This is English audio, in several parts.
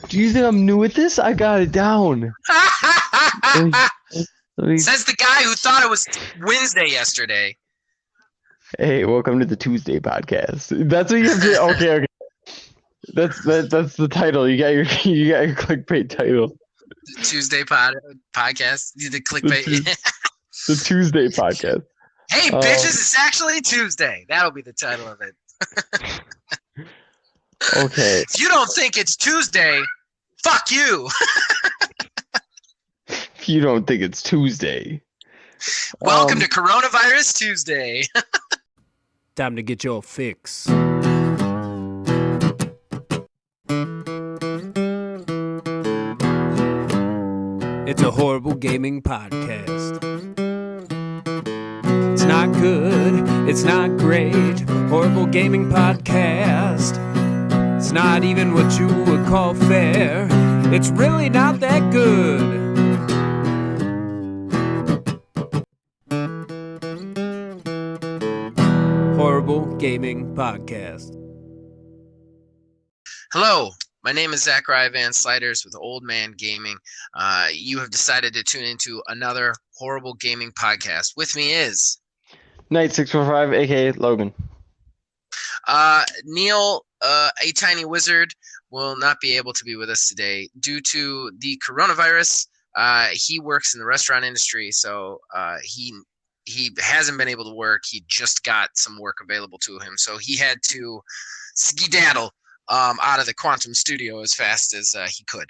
Do you think I'm new at this? I got it down. Says the guy who thought it was Wednesday yesterday. Hey, welcome to the Tuesday podcast. That's what you have to. Okay. That's the title. You got your clickbait title. Tuesday podcast. The clickbait. The Tuesday podcast. Hey, bitches! It's actually Tuesday. That'll be the title of it. Okay. If you don't think it's Tuesday, fuck you. If you don't think it's Tuesday. Welcome to Coronavirus Tuesday. Time to get your fix. It's a horrible gaming podcast. It's not good, it's not great. Horrible gaming podcast. It's not even what you would call fair. It's really not that good. Horrible Gaming Podcast. Hello, my name is Zachariah Van Sliders with Old Man Gaming. You have decided to tune into another horrible gaming podcast. With me is Knight645, aka Logan. Neil, a tiny wizard, will not be able to be with us today due to the coronavirus. He works in the restaurant industry, so he hasn't been able to work. He just got some work available to him, so he had to skedaddle out of the Quantum Studio as fast as he could.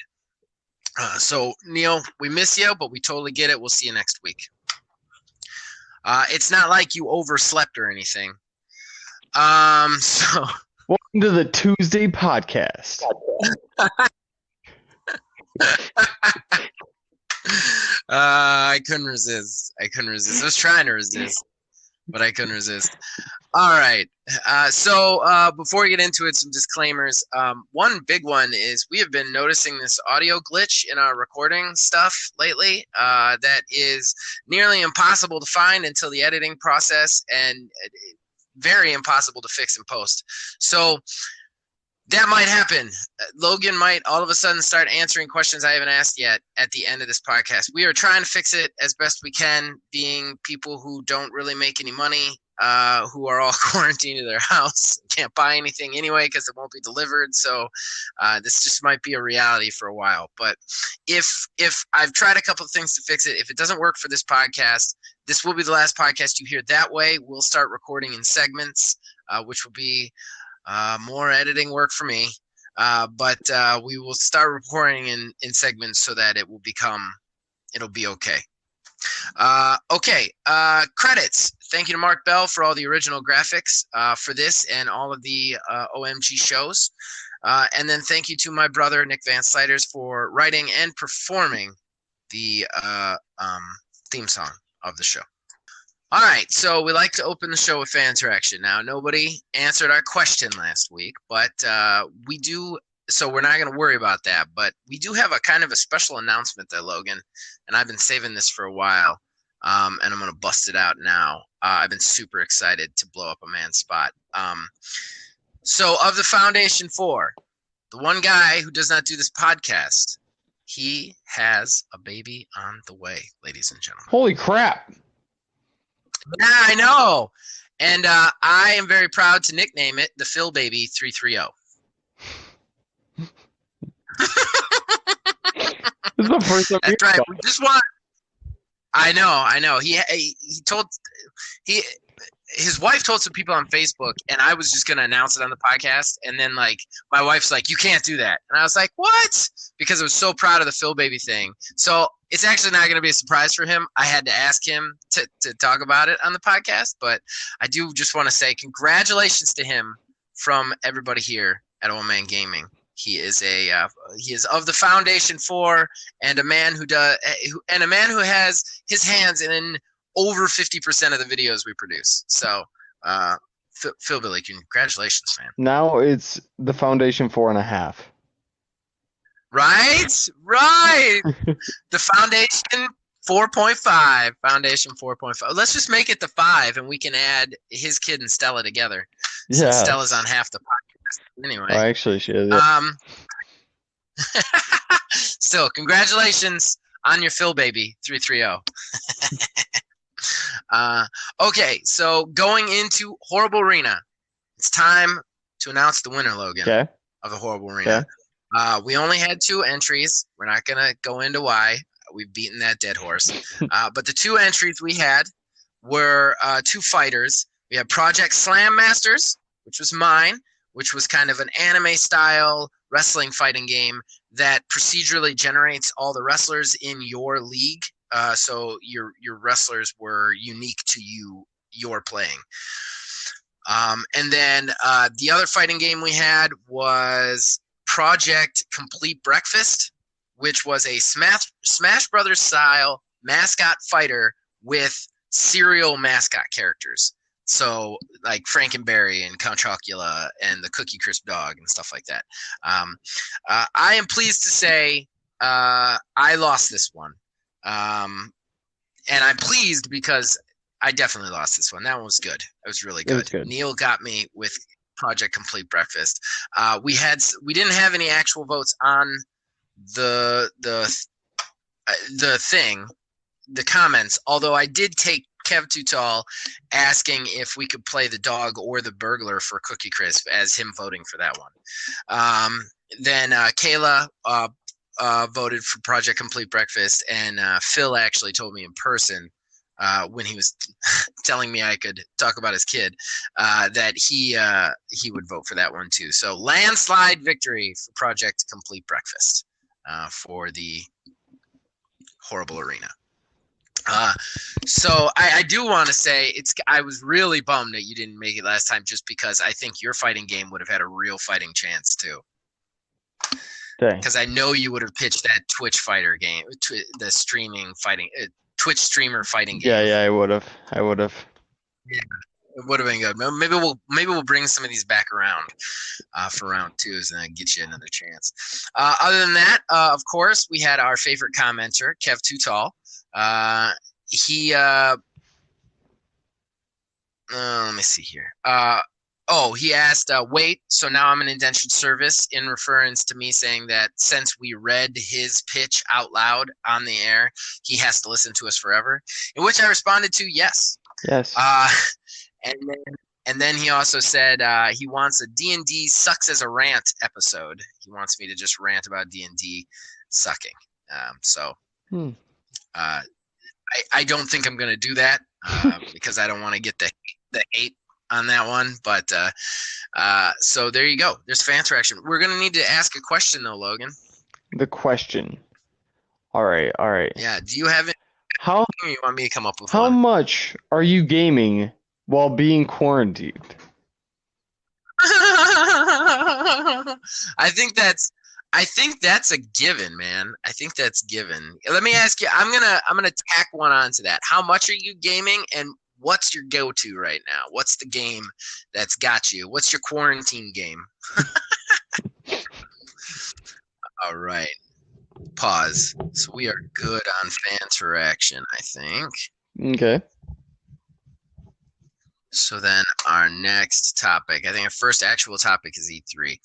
So, Neil, we miss you, but we totally get it. We'll see you next week. It's not like you overslept or anything. So welcome to the Tuesday podcast. I couldn't resist. I was trying to resist, but I couldn't resist. All right. So before we get into it, some disclaimers. One big one is we have been noticing this audio glitch in our recording stuff lately that is nearly impossible to find until the editing process, and very impossible to fix in post. So that might happen. Logan might all of a sudden start answering questions I haven't asked yet at the end of this podcast. We are trying to fix it as best we can, being people who don't really make any money, who are all quarantined in their house, can't buy anything anyway because it won't be delivered. So this just might be a reality for a while. But if I've tried a couple of things to fix it, if it doesn't work for this podcast, this will be the last podcast you hear that way. We'll start recording in segments, which will be more editing work for me, but we will start recording in segments so that it'll be okay. Credits. Thank you to Mark Bell for all the original graphics for this and all of the OMG shows. And then thank you to my brother, Nick Van Sliders, for writing and performing the theme song of the show. All right, so we like to open the show with fan interaction. Now, nobody answered our question last week, but we do, so we're not going to worry about that. But we do have a kind of a special announcement there, Logan, and I've been saving this for a while, and I'm going to bust it out now. I've been super excited to blow up a man's spot. So of the Foundation 4, the one guy who does not do this podcast, he has a baby on the way, ladies and gentlemen. Holy crap. Yeah, I know. And I am very proud to nickname it the Phil Baby 330. This is the first time. That's right. We just want. I know. His wife told some people on Facebook, and I was just going to announce it on the podcast. And then, like, my wife's like, "You can't do that." And I was like, "What?" Because I was so proud of the Phil Baby thing. So it's actually not going to be a surprise for him. I had to ask him to talk about it on the podcast. But I do just want to say congratulations to him from everybody here at Old Man Gaming. He is of the Foundation 4, and a man who has his hands in over 50% of the videos we produce. So, Phil Billy, congratulations, man. Now it's the Foundation 4.5. Right. The Foundation 4.5. Foundation 4.5. Let's just make it the 5, and we can add his kid and Stella together. Yeah. Stella's on half the podcast anyway. Oh, actually, she is. Yeah. Still, congratulations on your Phil baby 330. Okay, so going into Horrible Arena, it's time to announce the winner, Logan, Okay. of the Horrible Arena. Okay. We only had 2 entries. We're not going to go into why. We've beaten that dead horse. But the 2 entries we had were 2 fighters. We had Project Slam Masters, which was mine, which was kind of an anime-style wrestling fighting game that procedurally generates all the wrestlers in your league. So your wrestlers were unique to you're playing. And then the other fighting game we had was Project Complete Breakfast, which was a Smash Brothers style mascot fighter with serial mascot characters. So like Frankenberry and Count Chocula and the Cookie Crisp dog and stuff like that. I am pleased to say I lost this one. And I'm pleased because I definitely lost this one. That one was good. It was really good. It was good. Neil got me with Project Complete Breakfast. We didn't have any actual votes on the thing, the comments. Although I did take Kev Too Tall asking if we could play the dog or the burglar for Cookie Crisp as him voting for that one. Then Kayla voted for Project Complete Breakfast, and Phil actually told me in person when he was telling me I could talk about his kid that he would vote for that one too. So landslide victory for Project Complete Breakfast for the Horrible Arena. So I do want to say I was really bummed that you didn't make it last time, just because I think your fighting game would have had a real fighting chance too. Dang. Because I know you would have pitched that Twitch fighter game, the streaming fighting, Twitch streamer fighting game. Yeah, I would have. Yeah, it would have been good. Maybe we'll bring some of these back around for round 2s and then get you another chance. Other than that, of course, we had our favorite commenter, Kev Too Tall. He let me see here. He asked, wait, so now I'm an indentured service, in reference to me saying that since we read his pitch out loud on the air, he has to listen to us forever. In which I responded to yes. Yes. And then he also said he wants a D&D sucks as a rant episode. He wants me to just rant about D&D sucking. I don't think I'm going to do that because I don't want to get the hate on that one. But so there you go. There's fan interaction. We're going to need to ask a question, though, Logan. The question. All right. Yeah. Do you have it? How you want me to come up with How one? much are you gaming while being quarantined? I think that's a given, man. I think that's given. Let me ask you. I'm gonna tack one onto that. How much are you gaming, and what's your go-to right now? What's the game that's got you? What's your quarantine game? All right. Pause. So we are good on fan interaction, I think. Okay. So then our next topic, I think our first actual topic is E3.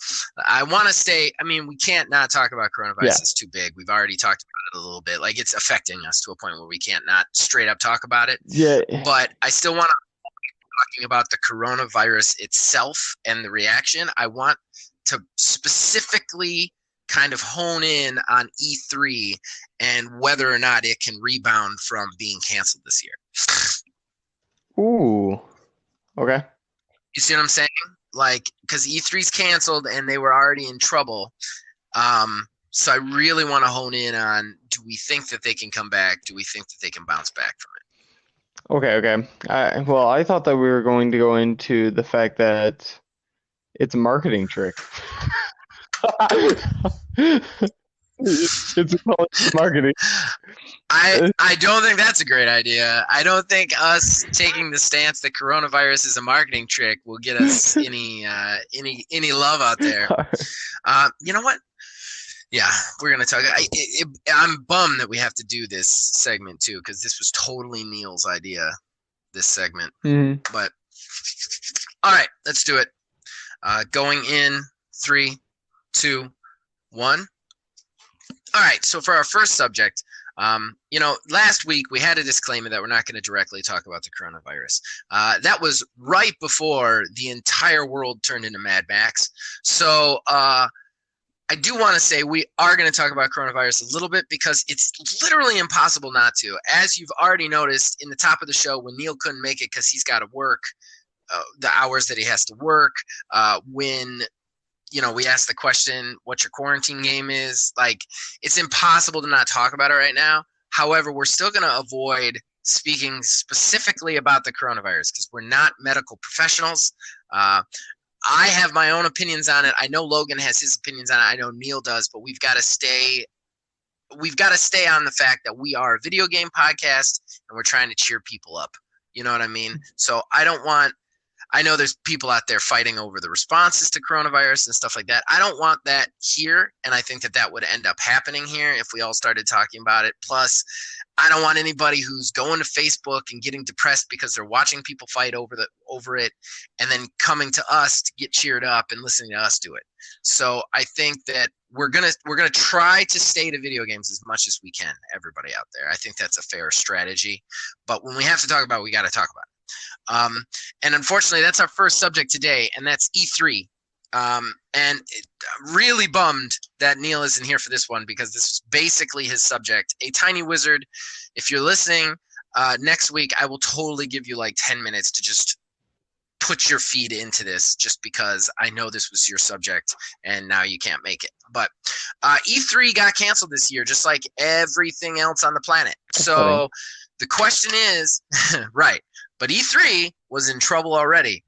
I want to say, we can't not talk about coronavirus. Yeah. It's too big. We've already talked about it a little bit. Like, it's affecting us to a point where we can't not straight up talk about it. Yeah. But I still want to talking about the coronavirus itself and the reaction. I want to specifically kind of hone in on E3 and whether or not it can rebound from being canceled this year. Ooh. Okay. You see what I'm saying? Like, because E3's canceled and they were already in trouble. So I really want to hone in on, do we think that they can come back? Do we think that they can bounce back from it? Okay. I thought that we were going to go into the fact that it's a marketing trick. It's marketing. I don't think that's a great idea. I don't think us taking the stance that coronavirus is a marketing trick will get us any love out there. You know what? Yeah, we're gonna talk. I'm bummed that we have to do this segment too, because this was totally Neil's idea. This segment, But all right, let's do it. Going in 3, 2, 1. All right, so for our first subject, last week we had a disclaimer that we're not going to directly talk about the coronavirus. That was right before the entire world turned into Mad Max. So I do want to say we are going to talk about coronavirus a little bit because it's literally impossible not to. As you've already noticed in the top of the show, when Neil couldn't make it because he's got to work, the hours that he has to work, when we asked the question, what your quarantine game is. Like, it's impossible to not talk about it right now. However, we're still going to avoid speaking specifically about the coronavirus because we're not medical professionals. I have my own opinions on it. I know Logan has his opinions on it. I know Neil does, but we've got to stay on the fact that we are a video game podcast and we're trying to cheer people up. You know what I mean? So I know there's people out there fighting over the responses to coronavirus and stuff like that. I don't want that here, and I think that would end up happening here if we all started talking about it. Plus, I don't want anybody who's going to Facebook and getting depressed because they're watching people fight over it and then coming to us to get cheered up and listening to us do it. So I think that we're gonna try to stay to video games as much as we can, everybody out there. I think that's a fair strategy. But when we have to talk about it, we got to talk about it. And unfortunately, that's our first subject today, and that's E3. And really bummed that Neil isn't here for this one because this is basically his subject. A Tiny Wizard, if you're listening, next week I will totally give you like 10 minutes to just put your feet into this just because I know this was your subject and now you can't make it. But E3 got canceled this year, just like everything else on the planet. So the question is, right, but E3 was in trouble already.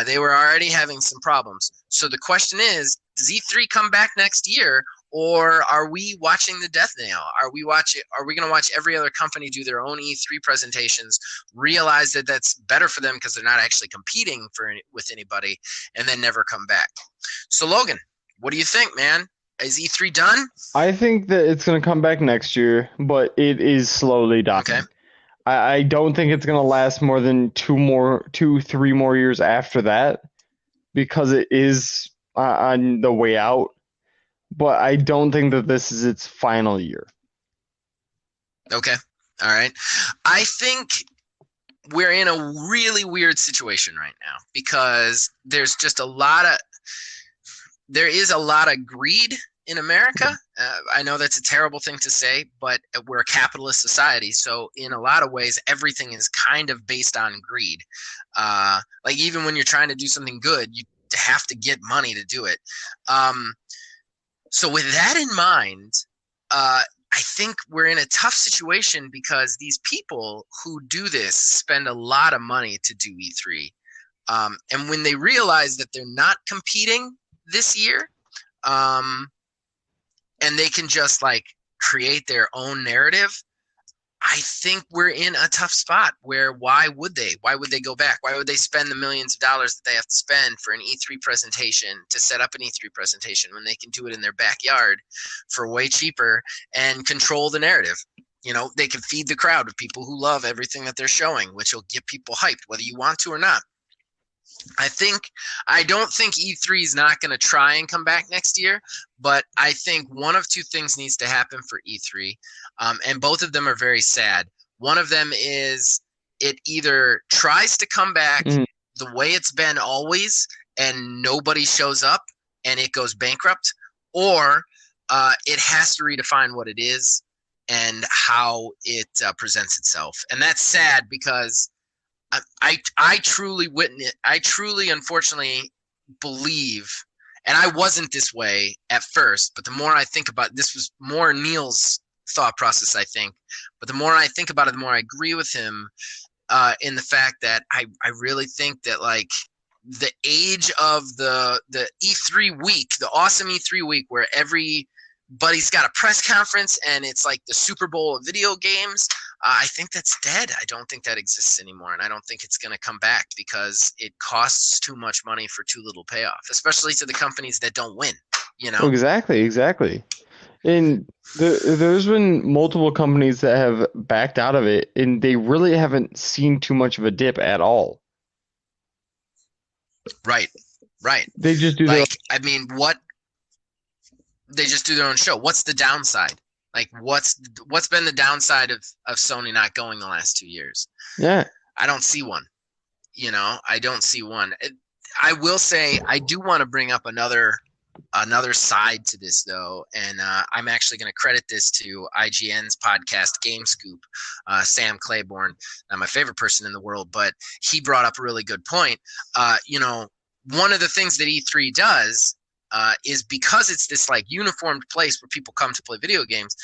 They were already having some problems. So the question is, does E3 come back next year, or are we watching the death nail? Are we going to watch every other company do their own E3 presentations, realize that that's better for them because they're not actually competing with anybody, and then never come back? So Logan, what do you think, man? Is E3 done? I think that it's going to come back next year, but it is slowly dying. Okay. I don't think it's going to last more than 3 more years after that because it is on the way out. But I don't think that this is its final year. Okay. All right. I think we're in a really weird situation right now because there's just there is a lot of greed in America. I know that's a terrible thing to say, but we're a capitalist society. So in a lot of ways, everything is kind of based on greed. Like even when you're trying to do something good, you have to get money to do it. So with that in mind, I think we're in a tough situation because these people who do this spend a lot of money to do E3. And when they realize that they're not competing this year, and they can just like create their own narrative, I think we're in a tough spot where why would they go back? Why would they spend the millions of dollars that they have to spend for an E3 presentation to set up an E3 presentation when they can do it in their backyard for way cheaper and control the narrative? They can feed the crowd with people who love everything that they're showing, which will get people hyped, whether you want to or not. I don't think E3 is not going to try and come back next year, but I think one of two things needs to happen for E3, and both of them are very sad. One of them is it either tries to come back the way it's been always and nobody shows up and it goes bankrupt, or it has to redefine what it is and how it presents itself. And that's sad because I truly unfortunately believe, and I wasn't this way at first, but the more I think about it, this was more Neil's thought process, I think, but the more I think about it, the more I agree with him in the fact that I really think that like the age of the E3 week, the awesome E3 week where everybody's got a press conference and it's like the Super Bowl of video games, I think that's dead. I don't think that exists anymore, and I don't think it's going to come back because it costs too much money for too little payoff, especially to the companies that don't win. Exactly. And there's been multiple companies that have backed out of it, and they really haven't seen too much of a dip at all. Right. They just do what? They just do their own show. What's the downside? Like, what's been the downside of Sony not going the last 2 years? Yeah. I don't see one. I don't see one. I will say I do want to bring up another side to this, though, and I'm actually going to credit this to IGN's podcast Game Scoop. Sam Claiborne, not my favorite person in the world, but he brought up a really good point. One of the things that E3 does is, because it's this like uniformed place where people come to play video games,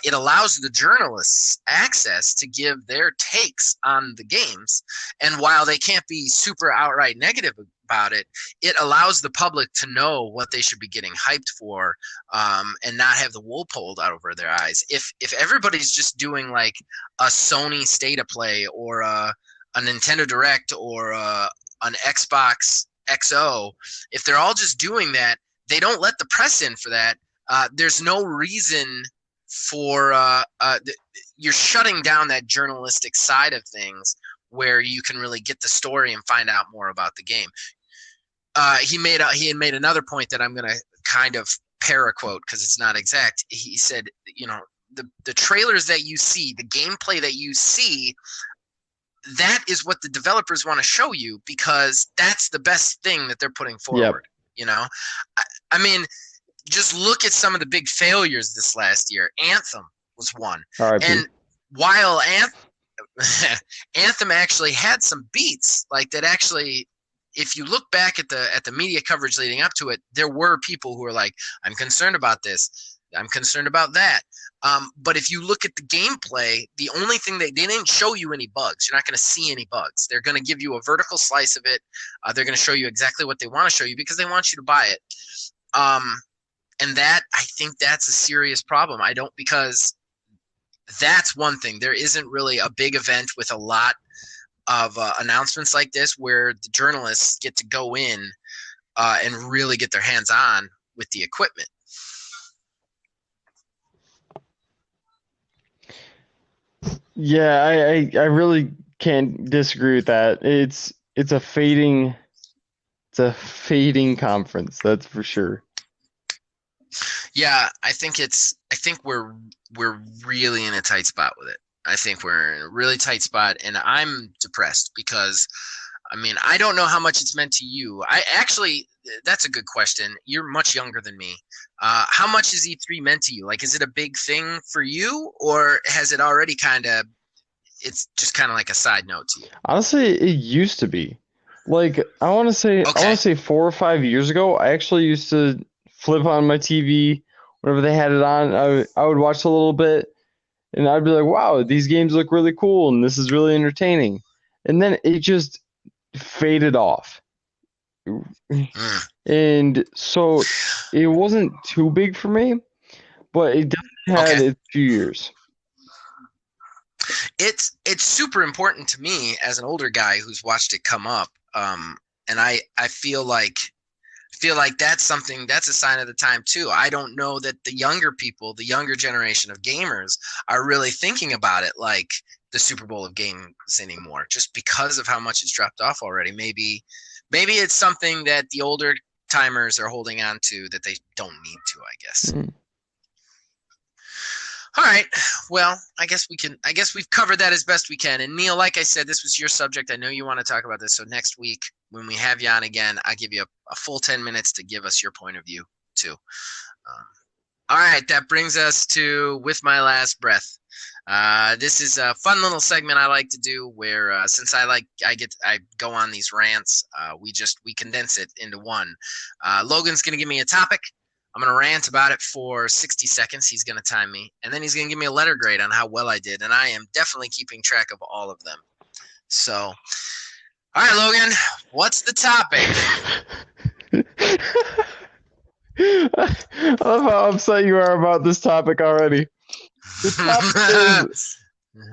it allows the journalists access to give their takes on the games. And while they can't be super outright negative about it, it allows the public to know what they should be getting hyped for, and not have the wool pulled out over their eyes. If everybody's just doing like a Sony State of Play or a Nintendo Direct or an Xbox XO, if they're all just doing that, they don't let the press in for that. There's no reason for you're shutting down that journalistic side of things where you can really get the story and find out more about the game. He had made another point that I'm going to kind of paraquote because it's not exact. He said, the trailers that you see, the gameplay that you see, that is what the developers want to show you because that's the best thing that they're putting forward. Yep. I mean, just look at some of the big failures this last year. Anthem was one. And while Anthem actually had some beats, like that actually, if you look back at the media coverage leading up to it, there were people who were like, I'm concerned about this. I'm concerned about that. But if you look at the gameplay, the only thing they didn't show you any bugs. You're not going to see any bugs. They're going to give you a vertical slice of it. They're going to show you exactly what they want to show you because they want you to buy it. And that, I think that's a serious problem. because that's one thing. There isn't really a big event with a lot of announcements like this where the journalists get to go in and really get their hands on with the equipment. Yeah, I really can't disagree with that. It's a fading conference, that's for sure. Yeah, I think we're really in a tight spot with it. I think we're in a really tight spot, and I'm depressed because, I mean, I don't know how much it's meant to you. That's a good question. You're much younger than me. How much is E3 meant to you? Like, is it a big thing for you, or has it already it's just kind of like a side note to you? Honestly, it used to be. Like, I want to say 4 or 5 years ago, I actually used to flip on my TV whenever they had it on. I would watch a little bit, and I'd be like, wow, these games look really cool, and this is really entertaining. And then it just faded off. And so it wasn't too big for me, but it definitely had its few years. It's super important to me as an older guy who's watched it come up, and I feel like that's a sign of the time too. I don't know that the younger people, the younger generation of gamers, are really thinking about it like the Super Bowl of games anymore, just because of how much it's dropped off already. Maybe it's something that the older timers are holding on to that they don't need to, I guess. Mm-hmm. All right. Well, I guess we've covered that as best we can. And Neil, like I said, this was your subject. I know you want to talk about this. So next week, when we have you on again, I'll give you a full 10 minutes to give us your point of view too. All right. That brings us to With My Last Breath. This is a fun little segment I like to do where, since I go on these rants, we condense it into one. Logan's going to give me a topic. I'm going to rant about it for 60 seconds. He's going to time me. And then he's going to give me a letter grade on how well I did. And I am definitely keeping track of all of them. So, all right, Logan, what's the topic? I love how upset you are about this topic already. The topic is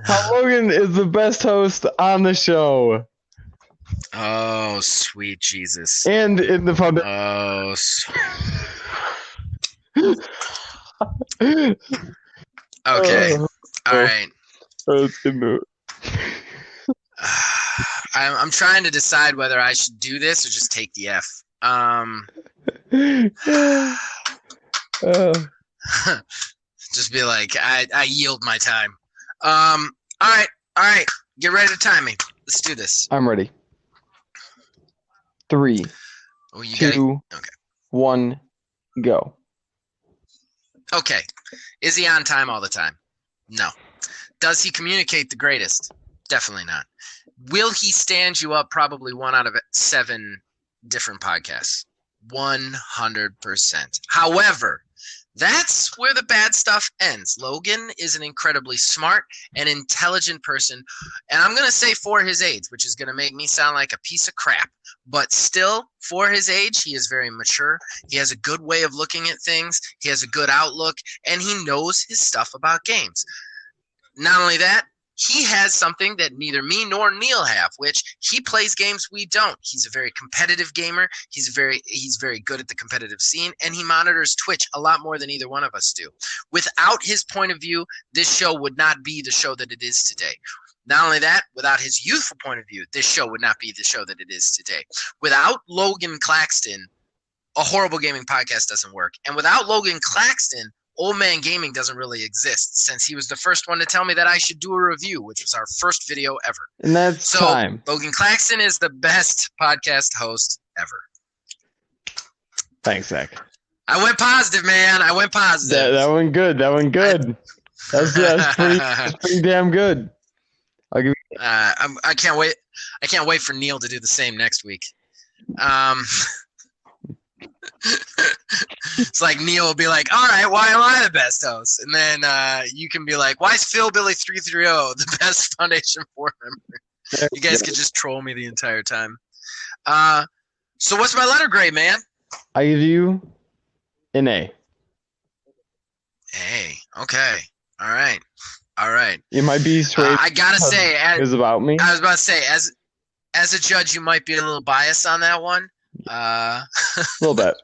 how Logan is the best host on the show. Oh, sweet Jesus. And in the foundation. Oh, okay. All right. Let's get into it. I'm trying to decide whether I should do this or just take the F. Just be like, I yield my time. All right. Get ready to time me. Let's do this. I'm ready. 3, Oh, you 2, okay. 1, go. Okay. Is he on time all the time? No. Does he communicate the greatest? Definitely not. Will he stand you up probably 1 out of 7 different podcasts? 100%. However, that's where the bad stuff ends. Logan is an incredibly smart and intelligent person, and I'm going to say for his age, which is going to make me sound like a piece of crap, but still, for his age, he is very mature. He has a good way of looking at things. He has a good outlook, and he knows his stuff about games. Not only that, he has something that neither me nor Neil have, which he plays games we don't. He's a very competitive gamer. He's very good at the competitive scene, and he monitors Twitch a lot more than either one of us do. Without his point of view, this show would not be the show that it is today. Not only that, without his youthful point of view, this show would not be the show that it is today. Without Logan Claxton, a Horrible Gaming Podcast doesn't work. And without Logan Claxton, Old Man Gaming doesn't really exist, since he was the first one to tell me that I should do a review, which was our first video ever. And that's time. Logan Claxton is the best podcast host ever. Thanks, Zach. I went positive, man. I went positive. That went good. That's pretty damn good. I'll give you. I can't wait. I can't wait for Neil to do the same next week. It's like Neil will be like, all right, why am I the best host? And then you can be like, why is Phil Billy 330 the best Foundation 4 member? You guys could just troll me the entire time. So what's my letter grade, man? I give you an A. Hey, okay. All right. It might be straight. I gotta say, it was about me. I was about to say, as a judge, you might be a little biased on that one. A little bit.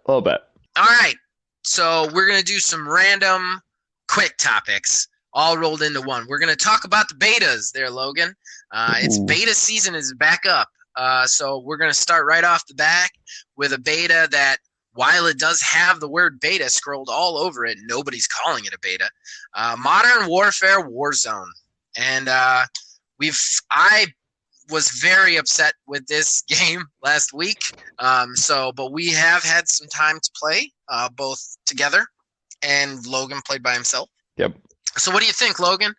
All right. So we're going to do some random quick topics all rolled into one. We're going to talk about the betas there, Logan. It's beta season is back up. So we're going to start right off the back with a beta that, while it does have the word beta scrolled all over it, nobody's calling it a beta. Modern Warfare Warzone. And I was very upset with this game last week. But we have had some time to play, both together, and Logan played by himself. Yep. So what do you think, Logan?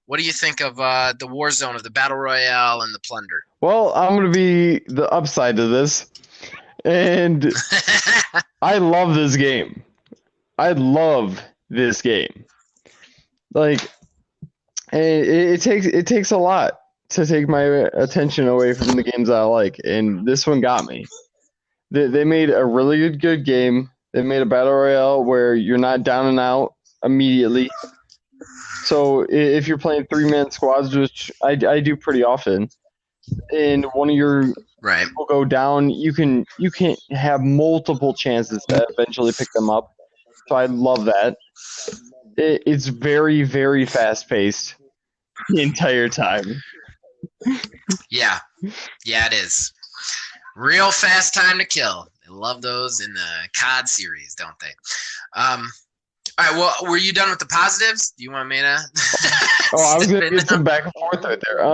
What do you think of the Warzone, of the Battle Royale and the Plunder? Well, I'm going to be the upside to this. And I love this game. Like, it takes a lot to take my attention away from the games I like, and this one got me. They made a really good game. They made a battle royale where you're not down and out immediately. So if you're playing 3-man squads, which I do pretty often, and one of your people go down, you can have multiple chances to eventually pick them up. So I love that. It's very, very fast paced the entire time. Yeah, it is. Real fast time to kill. I love those in the COD series, don't they? All right, well, were you done with the positives? Do you want me to? I was going to get some back and forth right there.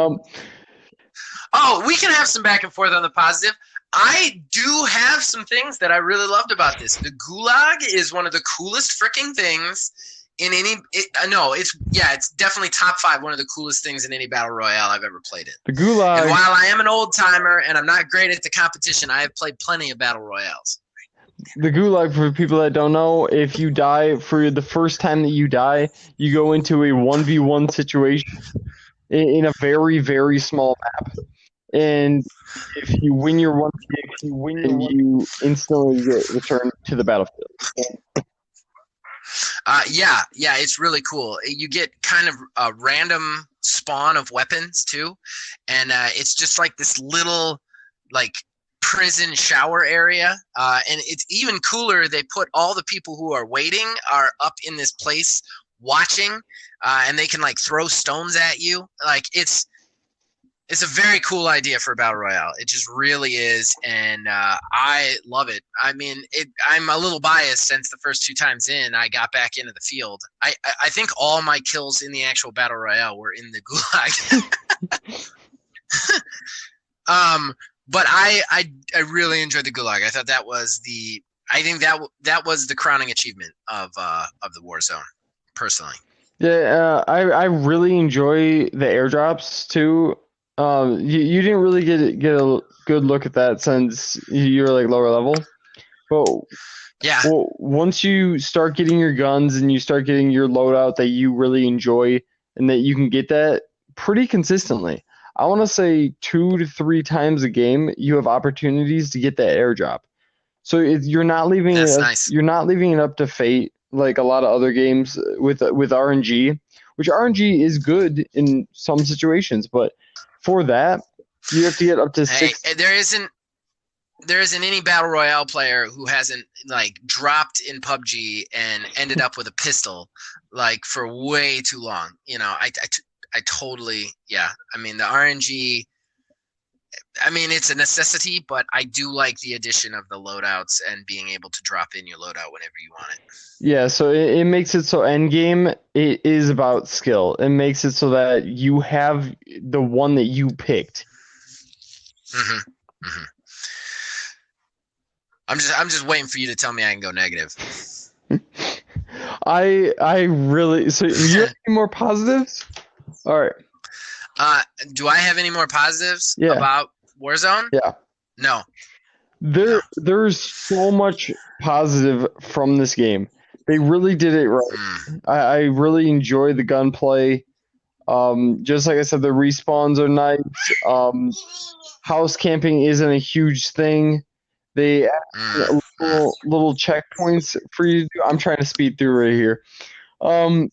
Oh, we can have some back and forth on the positive. I do have some things that I really loved about this. The Gulag is one of the coolest freaking things in any. It's definitely top 5. One of the coolest things in any battle royale I've ever played in. The Gulag. And while I am an old timer and I'm not great at the competition, I have played plenty of battle royales. The Gulag, for people that don't know, if you die, for the first time that you die, you go into a 1v1 situation in a very, very small map. And if you win your one kick, you instantly get returned to the battlefield. It's really cool. You get kind of a random spawn of weapons too, and it's just like this little like prison shower area. And it's even cooler. They put all the people who are waiting are up in this place watching, and they can like throw stones at you. Like it's It's a very cool idea for a battle royale. It just really is, and I love it. I mean, I'm a little biased since the first 2 times in, I got back into the field. I think all my kills in the actual battle royale were in the gulag. But I really enjoyed the gulag. I thought that was that was the crowning achievement of the Warzone, personally. Yeah, I really enjoy the airdrops too. You didn't really get a good look at that since you're like lower level, but Yeah, well, once you start getting your guns and you start getting your loadout that you really enjoy and that you can get that pretty consistently. I want to say 2 to 3 times a game you have opportunities to get that airdrop. So you're not leaving that's it, nice. you're not leaving it up to fate like a lot of other games with RNG, which RNG is good in some situations, but for that you have to get up to Hey, 6. there isn't any battle royale player who hasn't like dropped in PUBG and ended up with a pistol like for way too long. You know, I totally, yeah. I mean, the RNG, I mean, it's a necessity, but I do like the addition of the loadouts and being able to drop in your loadout whenever you want it. Yeah, so it makes it so endgame it is about skill. It makes it so that you have the one that you picked. Hmm. Hmm. I'm just waiting for you to tell me I can go negative. I really so you have any more positives? All right. Do I have any more positives Yeah. about Warzone? Yeah. No. There's so much positive from this game. They really did it right. Mm. I really enjoy the gunplay. Just like I said, the respawns are nice. House camping isn't a huge thing. They add little checkpoints for you to do. I'm trying to speed through right here. Even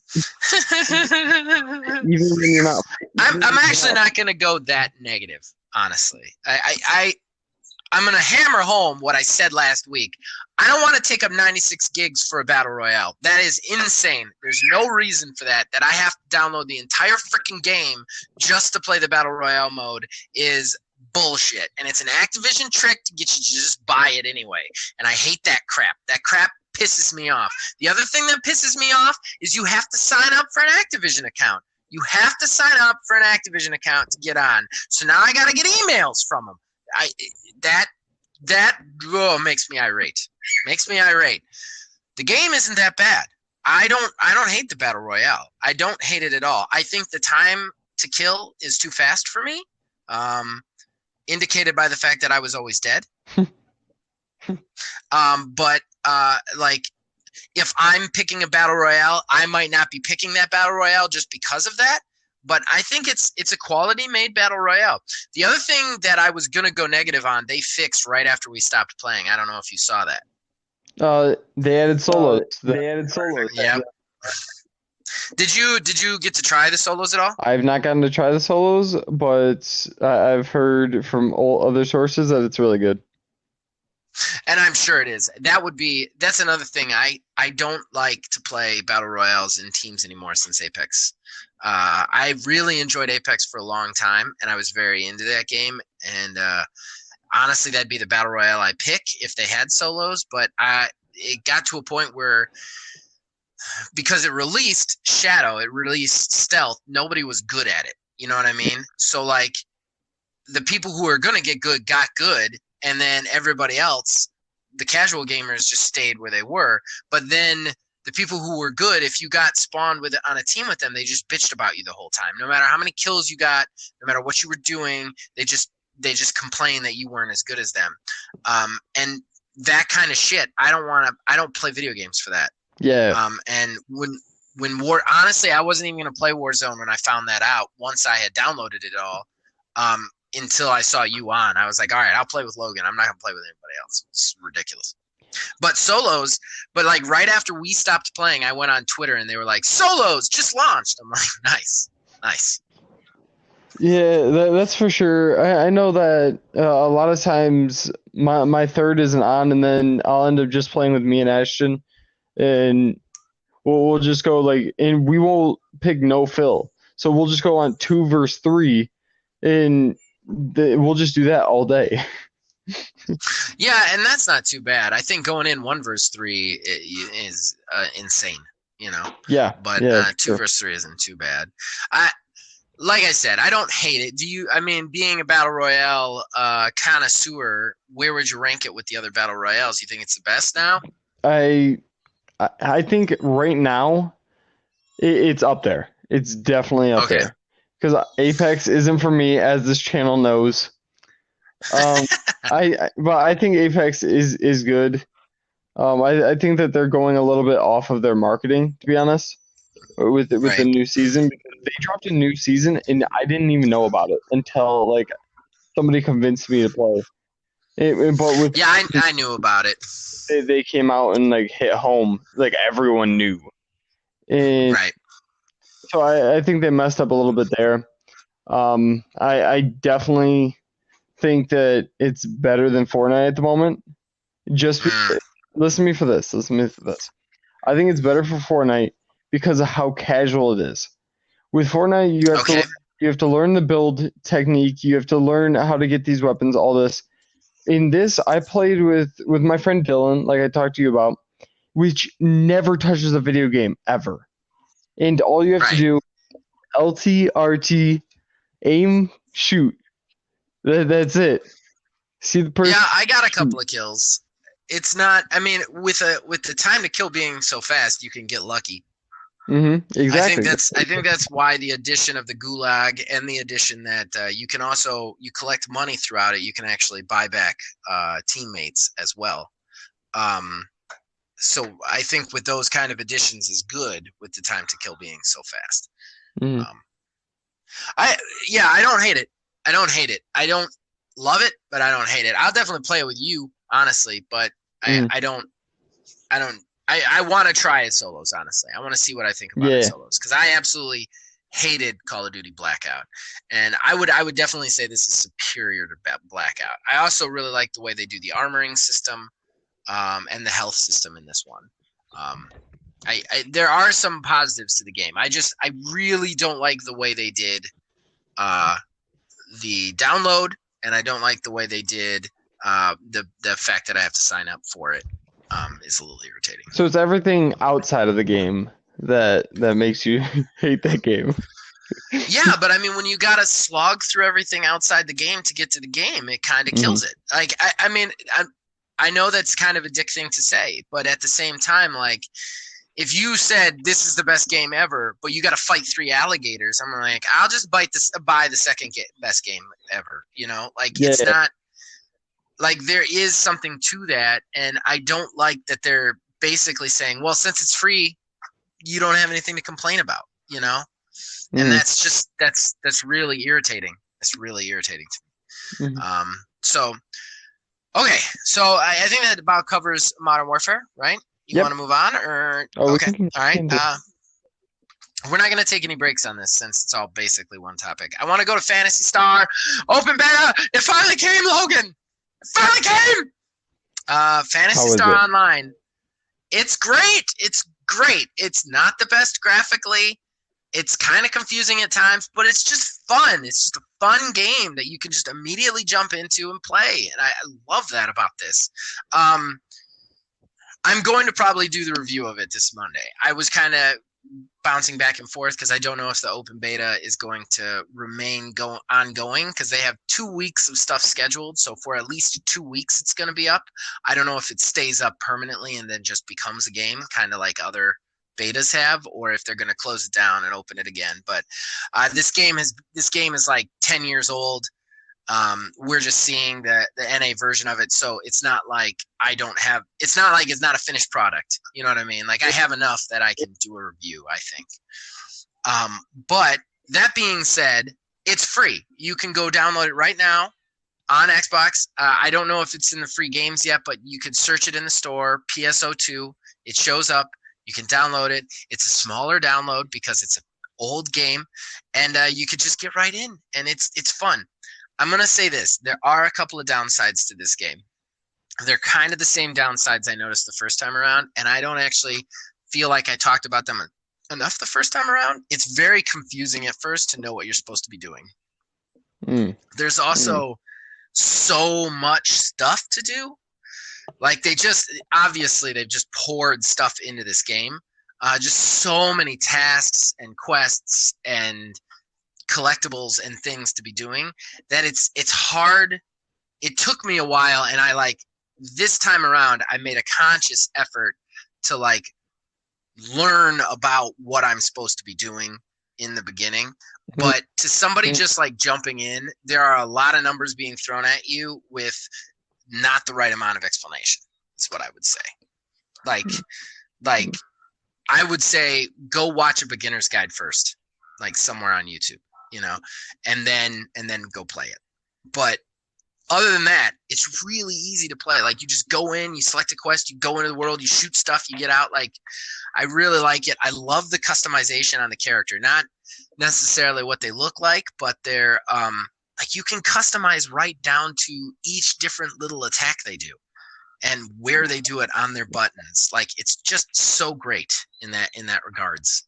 when you're not. I'm actually not gonna go that negative, honestly. I'm gonna hammer home what I said last week. I don't want to take up 96 gigs for a battle royale. That is insane. There's no reason for that. That I have to download the entire freaking game just to play the battle royale mode is bullshit. And it's an Activision trick to get you to just buy it anyway. And I hate that crap. That crap pisses me off. The other thing that pisses me off is you have to sign up for an Activision account. You have to sign up for an Activision account to get on. So now I gotta get emails from them. That makes me irate. Makes me irate. The game isn't that bad. I don't hate the battle royale. I don't hate it at all. I think the time to kill is too fast for me. Indicated by the fact that I was always dead. But like if I'm picking a battle royale, I might not be picking that battle royale just because of that. But I think it's a quality made battle royale. The other thing that I was gonna go negative on, they fixed right after we stopped playing. I don't know if you saw that. They added solos. Yeah. Did you get to try the solos at all? I've not gotten to try the solos, but I've heard from all other sources that it's really good. And I'm sure it is. That's another thing. I don't like to play battle royales in teams anymore since Apex. I really enjoyed Apex for a long time, and I was very into that game. And honestly, that'd be the battle royale I pick if they had solos. But it got to a point where, because it released Shadow, it released Stealth, nobody was good at it. You know what I mean? So like, the people who were gonna get good got good, and then everybody else, the casual gamers, just stayed where they were. But then the people who were good, if you got spawned with on a team with them, they just bitched about you the whole time. No matter how many kills you got, no matter what you were doing, they just complained that you weren't as good as them. And that kind of shit, I don't play video games for that. Yeah. And honestly, I wasn't even gonna play Warzone when I found that out. Once I had downloaded it all, until I saw you on, I was like, all right, I'll play with Logan. I'm not gonna play with anybody else. It's ridiculous. But solos, like right after we stopped playing, I went on Twitter and they were like, solos just launched. I'm like, nice. Yeah, that's for sure. I know that a lot of times my third isn't on, and then I'll end up just playing with me and Ashton, and we'll just go like, and we won't pick no fill. So we'll just go on 2 versus 3, and we'll just do that all day. Yeah, and that's not too bad. I think going in 1 versus 3 is insane, you know. Yeah, But yeah, two sure. versus 3 isn't too bad. Like I said, I don't hate it. I mean, being a battle royale connoisseur, where would you rank it with the other battle royales? You think it's the best now? I I think right now it's up there. It's definitely up Okay. there because Apex isn't for me, as this channel knows. Um, but I think Apex is good. I think that they're going a little bit off of their marketing, to be honest, with the Right. new season, because they dropped a new season and I didn't even know about it until like somebody convinced me to play. But with Yeah, I knew about it. they came out and like hit home, like everyone knew, and Right. so I think they messed up a little bit there. I definitely think that it's better than Fortnite at the moment. Just Mm, listen to me for this. Listen to me for this. I think it's better for Fortnite because of how casual it is. With Fortnite, okay. you have to learn the build technique. You have to learn how to get these weapons. All this. In this, I played with my friend Dylan, like I talked to you about, which never touches a video game ever. And all you have to Right. do LT, RT, aim, shoot. That's it. See the person. Yeah, I got a Shoot. couple of kills. It's not. I mean, with the time to kill being so fast, you can get lucky. Exactly. I think that's why the addition of the gulag and the addition that you can also you collect money throughout it. You can actually buy back teammates as well. Um, so I think with those kind of additions is good with the time to kill being so fast. Mhm. Um, I yeah, I don't hate it. I don't hate it. I don't love it, but I don't hate it. I'll definitely play it with you, honestly, but Mhm. I don't I want to try it solos, honestly. I want to see what I think about it Yeah. solos because I absolutely hated Call of Duty Blackout. And I would definitely say this is superior to Blackout. I also really like the way they do the armoring system and the health system in this one. Um, there are some positives to the game. I really don't like the way they did uh, the download, and I don't like the way they did the fact that I have to sign up for it. Is a little irritating. So it's everything outside of the game that makes you hate that game. Yeah, but I mean, when you gotta slog through everything outside the game to get to the game, it kind of Mhm. kills it. Like, I mean, I know that's kind of a dick thing to say, but at the same time, like, if you said this is the best game ever, but you got to fight 3 alligators, I'm like, I'll just buy the second best game ever. You know, like it's Yeah. not like there is something to that, and I don't like that they're basically saying, well, since it's free, you don't have anything to complain about. You know, and Mhm. that's really irritating. It's really irritating to Mhm. me. So okay, so I think that about covers Modern Warfare, right? You want Yep. to move on, or Oh, okay, all right. can do. We're not going to take any breaks on this since it's all basically one topic. I want to go to Fantasy Star Open Beta. It finally came, Logan. It finally came. Fantasy How is Star it? Online. It's great. It's great. It's not the best graphically. It's kind of confusing at times, but it's just fun. It's just a fun game that you can just immediately jump into and play. And I love that about this. I'm going to probably do the review of it this Monday. I was kind of bouncing back and forth because I don't know if the open beta is going to remain ongoing because they have 2 weeks of stuff scheduled. So for at least 2 weeks, it's going to be up. I don't know if it stays up permanently and then just becomes a game, kind of like other betas have, or if they're going to close it down and open it again. But this game is like 10 years old. We're just seeing the NA version of it, so it's not like it's not like it's not a finished product. You know what I mean? Like I have enough that I can do a review, I think. But that being said, it's free. You can go download it right now on Xbox. I don't know if it's in the free games yet, but you could search it in the store, PSO2. It shows up. You can download it. It's a smaller download because it's an old game, and you could just get right in, and it's fun. I'm going to say this. There are a couple of downsides to this game. They're kind of the same downsides I noticed the first time around, and I don't actually feel like I talked about them enough the first time around. It's very confusing at first to know what you're supposed to be doing. There's also so much stuff to do. Like they've just poured stuff into this game. Just so many tasks and quests and collectibles and things to be doing that it's hard. It took me a while, and this time around I made a conscious effort to learn about what I'm supposed to be doing in the beginning. But to somebody just jumping in, there are a lot of numbers being thrown at you with not the right amount of explanation. That's what I would say. I would say go watch a beginner's guide first, somewhere on YouTube, and then go play it. But other than that, it's really easy to play. You just go in, you select a quest, you go into the world, you shoot stuff, you get out. I really like it. I love the customization on the character. Not necessarily what they look like, but they're you can customize right down to each different little attack they do and where they do it on their buttons. It's just so great in that regards.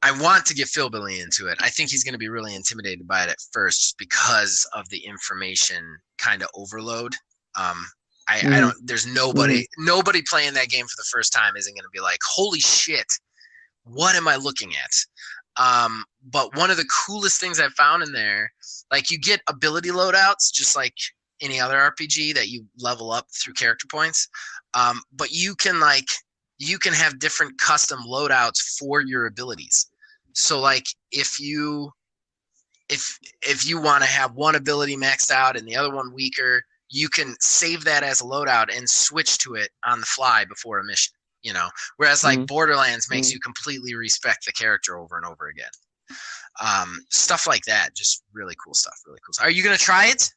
I want to get Phil Billy into it. I think he's going to be really intimidated by it at first just because of the information kind of overload. I don't, there's nobody playing that game for the first time isn't going to be like, holy shit, what am I looking at? But one of the coolest things I've found in there, you get ability loadouts, just like any other RPG that you level up through character points. But you can have different custom loadouts for your abilities. So if you want to have one ability maxed out and the other one weaker, you can save that as a loadout and switch to it on the fly before a mission, whereas Borderlands makes you completely respec the character over and over again. Stuff like that, just really cool stuff. Are you going to try it?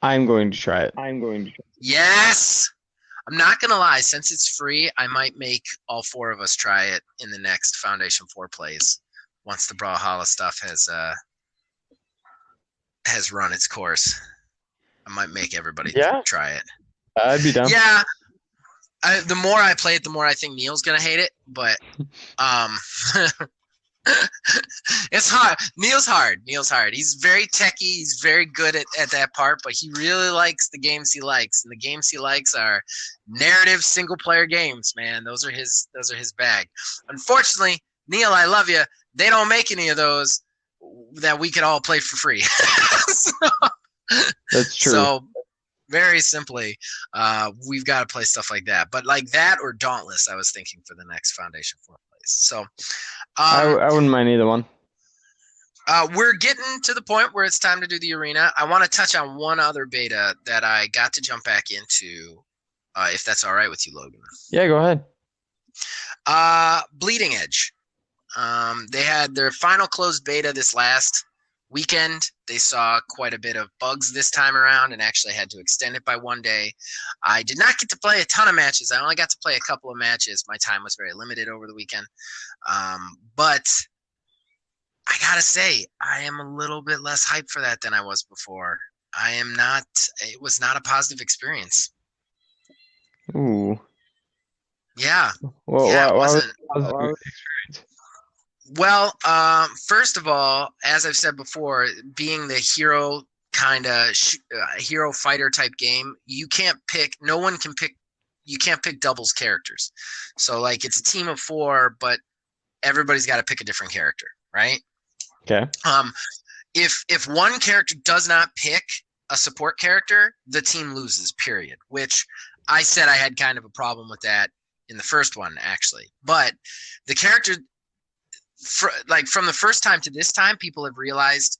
I'm going to try it. Yes. I'm not going to lie. Since it's free, I might make all four of us try it in the next Foundation 4 plays once the Brawlhalla stuff has run its course. I might make everybody try it. I'd be down. Yeah. The more I play it, the more I think Neil's going to hate it. But it's hard. Neil's hard. He's very techie. He's very good at that part, but he really likes the games he likes. And the games he likes are narrative single player games, man. Those are his bag. Unfortunately, Neil, I love you. They don't make any of those that we could all play for free. That's true. So very simply, we've got to play stuff like that. But that or Dauntless, I was thinking for the next Foundation 4 plays. So I wouldn't mind either one. We're getting to the point where it's time to do the arena. I want to touch on one other beta that I got to jump back into, if that's all right with you, Logan. Yeah, go ahead. Bleeding Edge. They had their final closed beta this last weekend. They saw quite a bit of bugs this time around and actually had to extend it by one day. I did not get to play a ton of matches. I only got to play a couple of matches. My time was very limited over the weekend. But I gotta say, I am a little bit less hyped for that than I was before. It was not a positive experience. Ooh. Yeah. Well, yeah, why it wasn't. experience? Well, first of all, as I've said before, being the hero hero fighter type game, you can't pick. No one can pick. You can't pick doubles characters. So it's a team of 4, but everybody's got to pick a different character, right? Okay. If one character does not pick a support character, the team loses. Period. Which I said I had kind of a problem with that in the first one, actually. But the character. From the first time to this time, people have realized,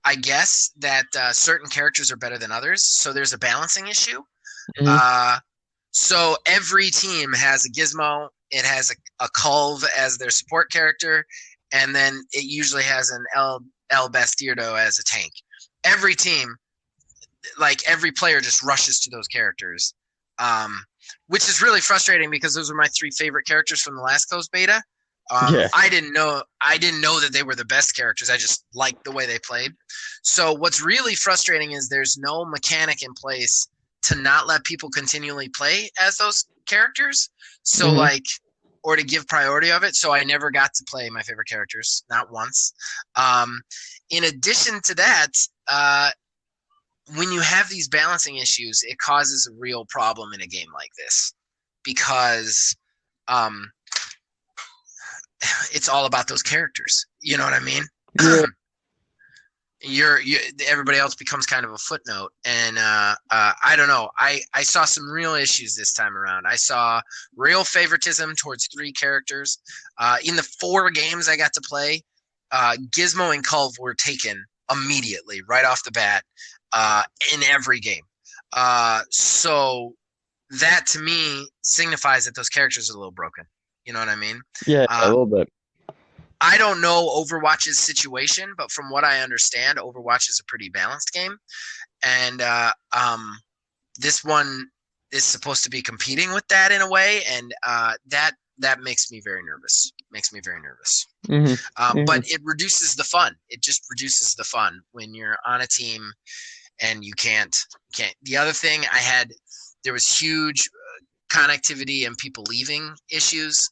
I guess, that certain characters are better than others. So there's a balancing issue. Mhm. So every team has a gizmo. It has a Culve as their support character, and then it usually has an El Bastirdo as a tank. Every team, every player just rushes to those characters, which is really frustrating because those were my 3 favorite characters from the last closed beta. Yeah. I didn't know that they were the best characters. I just liked the way they played. So what's really frustrating is there's no mechanic in place to not let people continually play as those characters. So or to give priority of it. So I never got to play my favorite characters, not once. In addition to that, when you have these balancing issues, it causes a real problem in a game like this because it's all about those characters. You know what I mean? Yeah. Everybody else becomes kind of a footnote, and I don't know. I saw some real issues this time around. I saw real favoritism towards 3 characters. In the 4 games I got to play, Gizmo and Culve were taken immediately, right off the bat, in every game. So that to me signifies that those characters are a little broken. You know what I mean? Yeah, a little bit. I don't know Overwatch's situation, but from what I understand, Overwatch is a pretty balanced game, and this one is supposed to be competing with that in a way, and that makes me very nervous. But it reduces the fun. It just reduces the fun when you're on a team and you can't. The other thing there was huge connectivity and people leaving issues.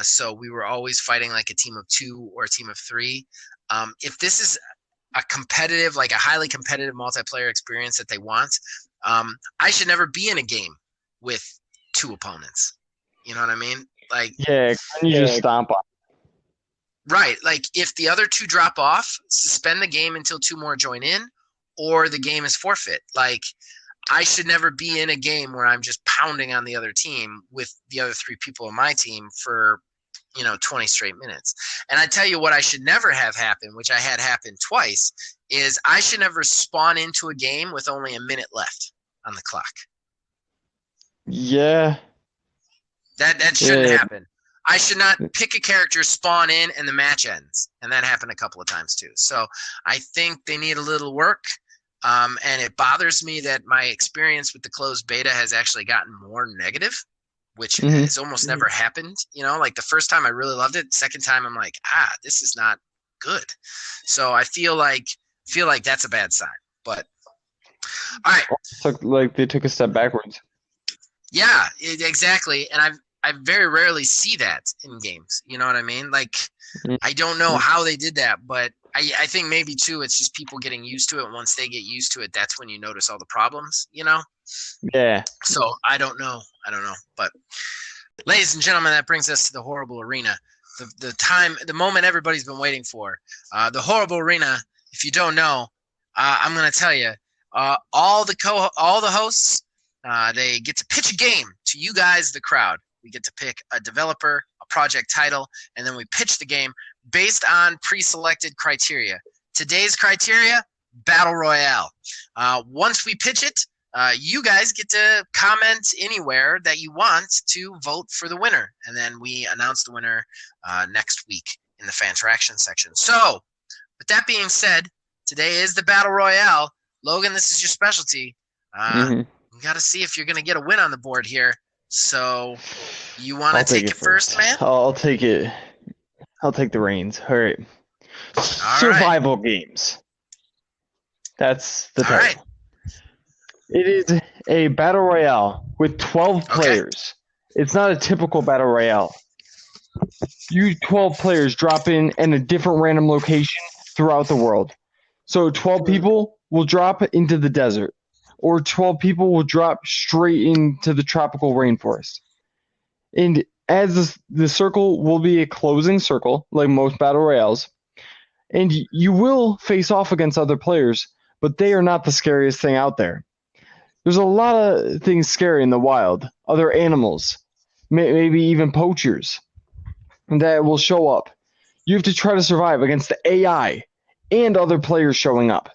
So we were always fighting like a team of 2 or a team of 3. If this is a competitive, like a highly competitive multiplayer experience that they want, I should never be in a game with 2 opponents. You know what I mean? Like, yeah, can you just stomp on? Right. Like if the other 2 drop off, suspend the game until 2 more join in, or the game is forfeit. Like, I should never be in a game where I'm just pounding on the other team with the other 3 people on my team for, 20 straight minutes. And I tell you what I should never have happen, which I had happen twice, is I should never spawn into a game with only a minute left on the clock. Yeah. That shouldn't happen. I should not pick a character, spawn in, and the match ends. And that happened a couple of times too. So I think they need a little work. And it bothers me that my experience with the closed beta has actually gotten more negative, which has almost never happened. Like the first time I really loved it. Second time I'm like, this is not good. So I feel like that's a bad sign. But all right, They took a step backwards. Yeah, exactly. And I very rarely see that in games. You know what I mean? Like, I don't know how they did that, but I think maybe too it's just people getting used to it. Once they get used to it, that's when you notice all the problems, Yeah. So I don't know. But ladies and gentlemen, that brings us to the horrible arena. The moment everybody's been waiting for. The horrible arena, if you don't know, I'm gonna tell you, all the hosts, they get to pitch a game to you guys, the crowd. We get to pick a developer, a project title, and then we pitch the game based on pre-selected criteria. Today's criteria, Battle Royale. Once we pitch it, you guys get to comment anywhere that you want to vote for the winner. And then we announce the winner next week in the Fanteraction section. So, with that being said, today is the Battle Royale. Logan, this is your specialty. You got to see if you're going to get a win on the board here. So, you want to take it first, man? I'll take it. I'll take the reins. All right. Survival games. That's the title. All right. It is a battle royale with 12 players. It's not a typical battle royale. You 12 players drop in a different random location throughout the world. So 12 people will drop into the desert, or 12 people will drop straight into the tropical rainforest. And as the circle will be a closing circle, like most battle royales, and you will face off against other players, but they are not the scariest thing out there. There's a lot of things scary in the wild, other animals, maybe even poachers that will show up. You have to try to survive against the AI and other players showing up.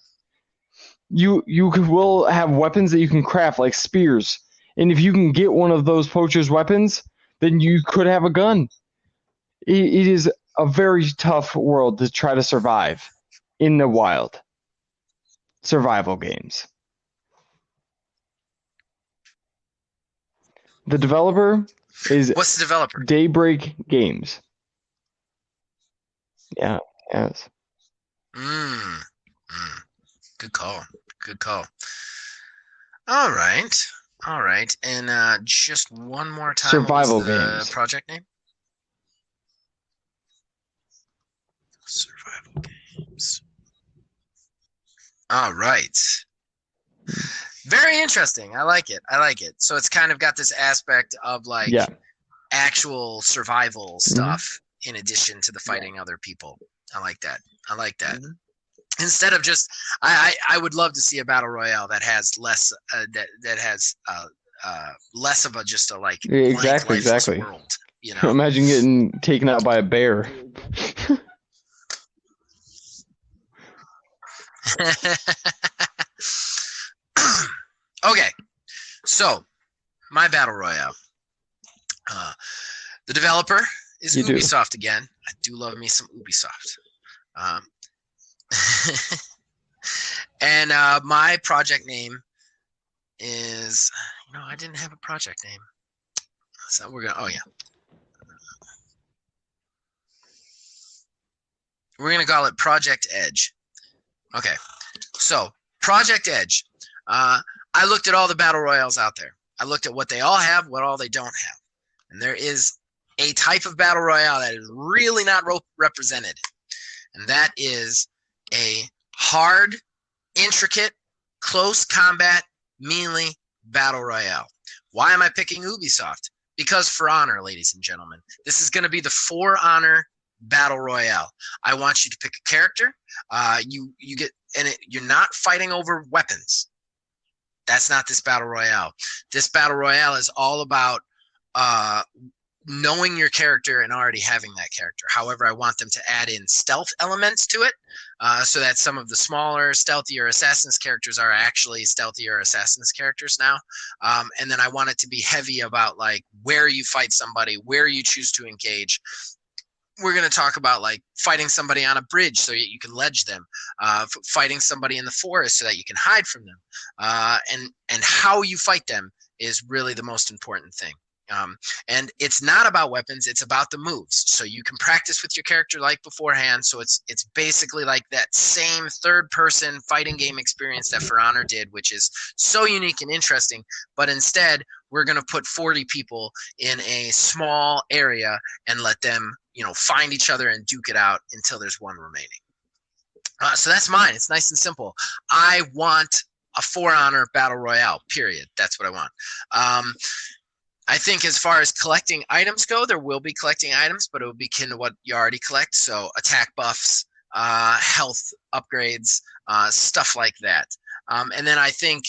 You will have weapons that you can craft, like spears, and if you can get one of those poachers' weapons, then you could have a gun. It is a very tough world to try to survive in the wild. Survival games. The developer is... What's the developer? Daybreak Games. Yeah, yes. Good call. All right. And just one more time. Survival what was the games. Project name? All right. Very interesting. I like it. So it's kind of got this aspect of like Yeah. actual survival stuff in addition to the fighting other people. I like that. Instead of just, I would love to see a battle royale that has less that has less of a just a like blank lifeless world. You know, Imagine getting taken out by a bear. Okay, so my battle royale. The developer is Ubisoft again. I do love me some Ubisoft. And my project name is, I didn't have a project name. So we're gonna, we're gonna call it Project Edge. Okay, so Project Edge. I looked at all the battle royales out there. I looked at what they all have, what all they don't have. And there is a type of battle royale that is really not represented. And that is a hard, intricate, close combat, melee battle royale. Why am I picking Ubisoft? Because For Honor, ladies and gentlemen. This is going to be the For Honor battle royale. I want you to pick a character. You get, and you're not fighting over weapons. That's not this battle royale. This battle royale is all about knowing your character and already having that character. However, I want them to add in stealth elements to it, so that some of the smaller, stealthier Assassin's characters are actually stealthier Assassin's characters now. And then I want it to be heavy about like where you fight somebody, where you choose to engage. We're going to talk about like fighting somebody on a bridge so that you can ledge them, fighting somebody in the forest so that you can hide from them, and how you fight them is really the most important thing. And it's not about weapons, it's about the moves. So you can practice with your character like beforehand. So it's basically like that same third person fighting game experience that For Honor did, which is so unique and interesting. But instead, we're going to put 40 people in a small area and let them, find each other and duke it out until there's one remaining. So that's mine. It's nice and simple. I want a For Honor battle royale, period. That's what I want. I think as far as collecting items go, there will be collecting items, but it will be akin to what you already collect. So attack buffs, health upgrades, stuff like that. And then I think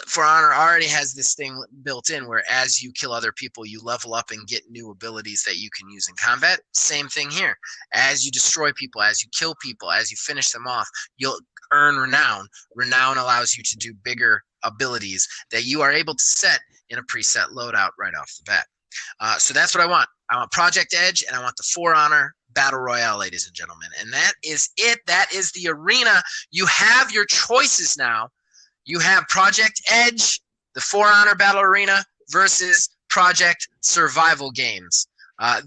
For Honor already has this thing built in where as you kill other people, you level up and get new abilities that you can use in combat. Same thing here. As you destroy people, as you kill people, as you finish them off, you'll earn renown. Renown allows you to do bigger abilities that you are able to set in a preset loadout right off the bat. So that's what I want. I want Project Edge, and I want the For Honor Battle Royale, ladies and gentlemen. And that is it. That is the arena. You have your choices now. You have Project Edge, the For Honor Battle Arena, versus Project Survival Games,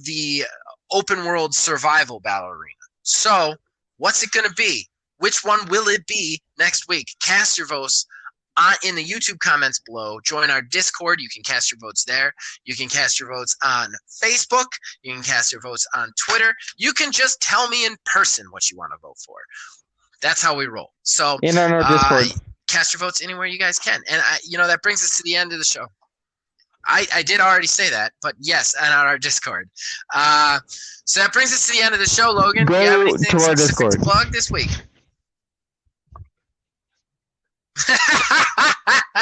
the open world survival battle arena. So what's it going to be? Which one will it be next week? Cast your votes in the YouTube comments below. Join our Discord. You can cast your votes there. You can cast your votes on Facebook. You can cast your votes on Twitter. You can just tell me in person what you want to vote for. That's how we roll. So And on our Discord. Cast your votes anywhere you guys can. And that brings us to the end of the show. I did already say that, but yes, and on our Discord. So that brings us to the end of the show, Logan. Go do you have anything to our specific Discord. to plug this week?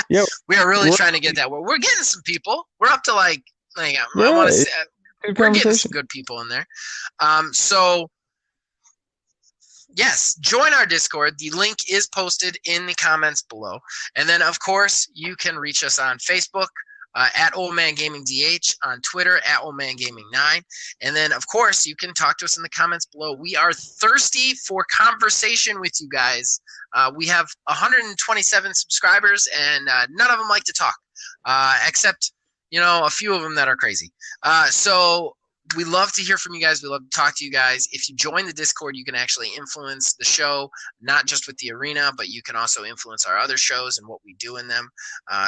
Yep. We are really trying to get that. We're getting some people. We're up to I want to say we're getting some good people in there. So yes, join our Discord. The link is posted in the comments below. And then, of course, you can reach us on Facebook at Old Man Gaming DH, on Twitter at Old Man Gaming 9. And then, of course, you can talk to us in the comments below. We are thirsty for conversation with you guys. We have 127 subscribers, and none of them like to talk, except, a few of them that are crazy. So we love to hear from you guys. We love to talk to you guys. If you join the Discord, you can actually influence the show, not just with the arena, but you can also influence our other shows and what we do in them.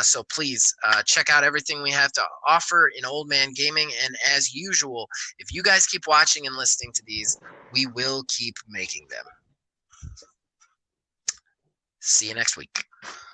So please check out everything we have to offer in Old Man Gaming. And as usual, if you guys keep watching and listening to these, we will keep making them. See you next week.